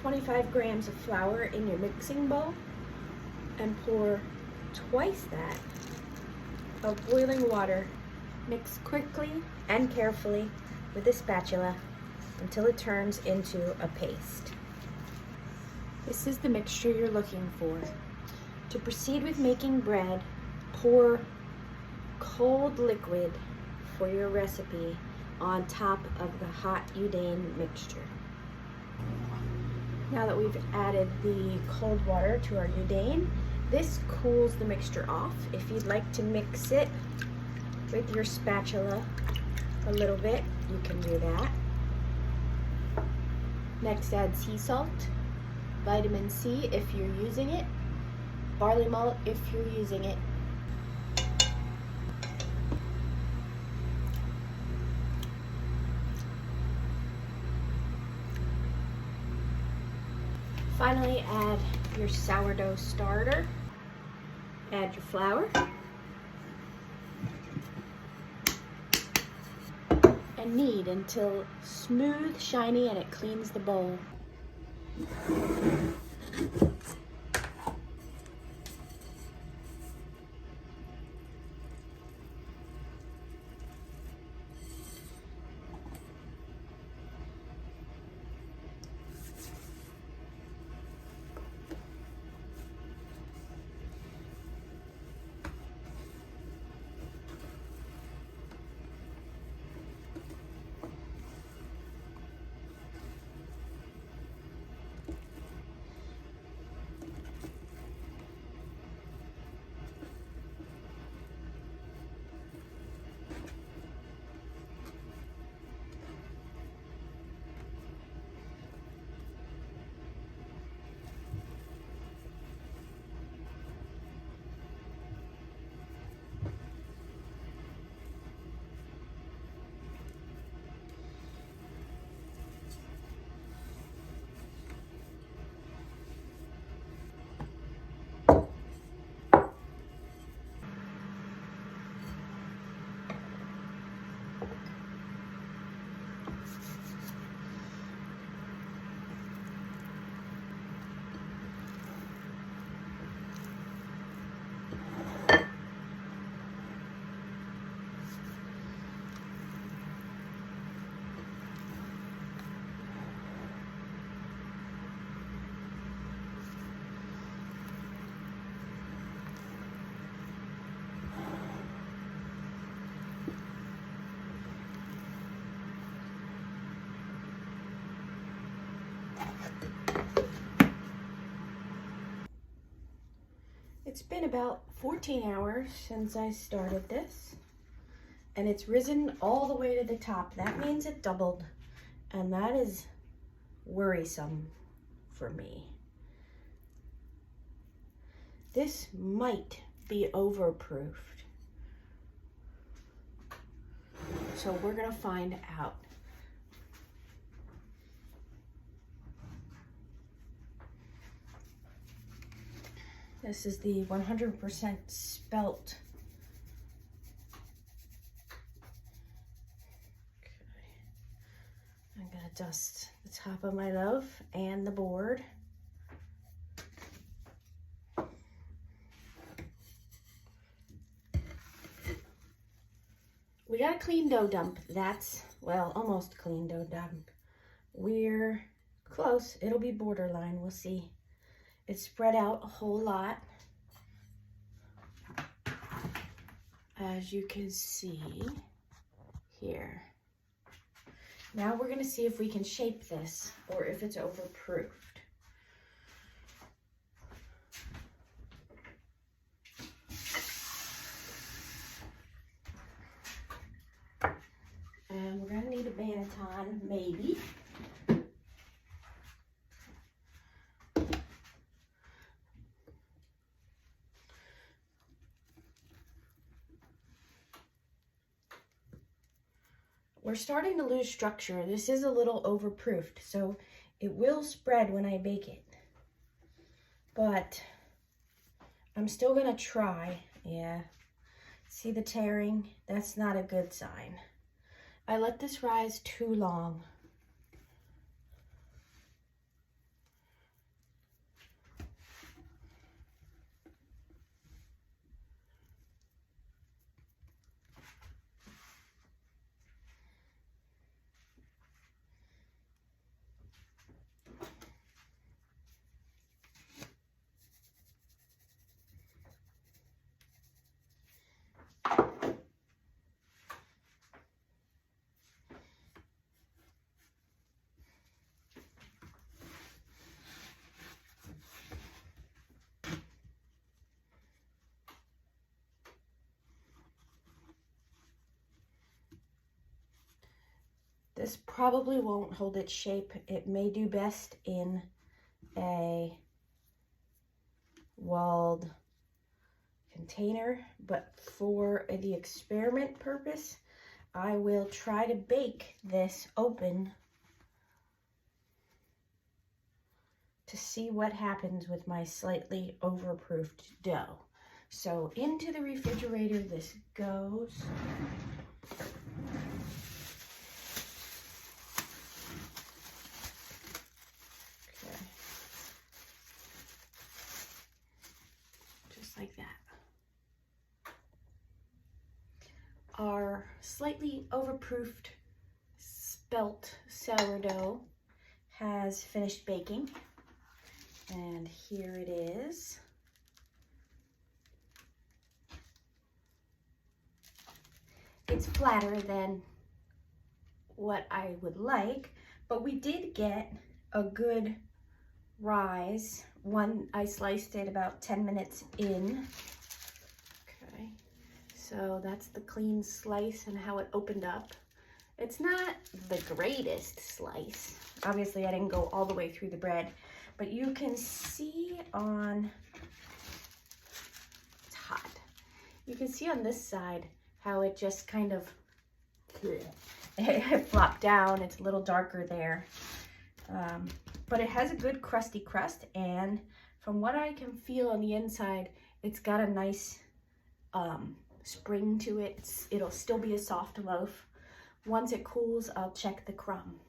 25 grams of flour in your mixing bowl and pour twice that of boiling water. Mix quickly and carefully with a spatula until it turns into a paste. This is the mixture you're looking for. To proceed with making bread, pour cold liquid for your recipe on top of the hot Udain mixture. Now that we've added the cold water to our Udain, this cools the mixture off. If you'd like to mix it with your spatula a little bit, you can do that. Next, add sea salt, vitamin C if you're using it, barley malt if you're using it. Finally, add your sourdough starter. Add your flour. And knead until smooth, shiny, and it cleans the bowl. It's been about 14 hours since I started this, and it's risen all the way to the top. That means it doubled, and that is worrisome for me. This might be overproofed, so we're gonna find out. This is the 100% spelt. Okay. I'm gonna dust the top of my loaf and the board. We got a clean dough dump. That's, well, almost clean dough dump. We're close. It'll be borderline, we'll see. It's spread out a whole lot, as you can see here. Now we're gonna see if we can shape this or if it's overproofed. And we're gonna need a banneton, maybe. We're starting to lose structure. This is a little overproofed, so it will spread when I bake it. But I'm still gonna try. Yeah, see the tearing? That's not a good sign. I let this rise too long. This probably won't hold its shape. It may do best in a walled container, but for the experiment purpose, I will try to bake this open to see what happens with my slightly overproofed dough. So into the refrigerator this goes. Okay. Just like that. Our slightly overproofed spelt sourdough has finished baking. And here it is. It's flatter than what I would like, but we did get a good rise. I sliced it about 10 minutes in. Okay, so that's the clean slice and how it opened up. It's not the greatest slice. Obviously, I didn't go all the way through the bread, but you can see on, it's hot. You can see on this side how it just kind of it flopped down. It's a little darker there. But it has a good crusty crust, and from what I can feel on the inside, it's got a nice spring to it. It'll still be a soft loaf. Once it cools, I'll check the crumb.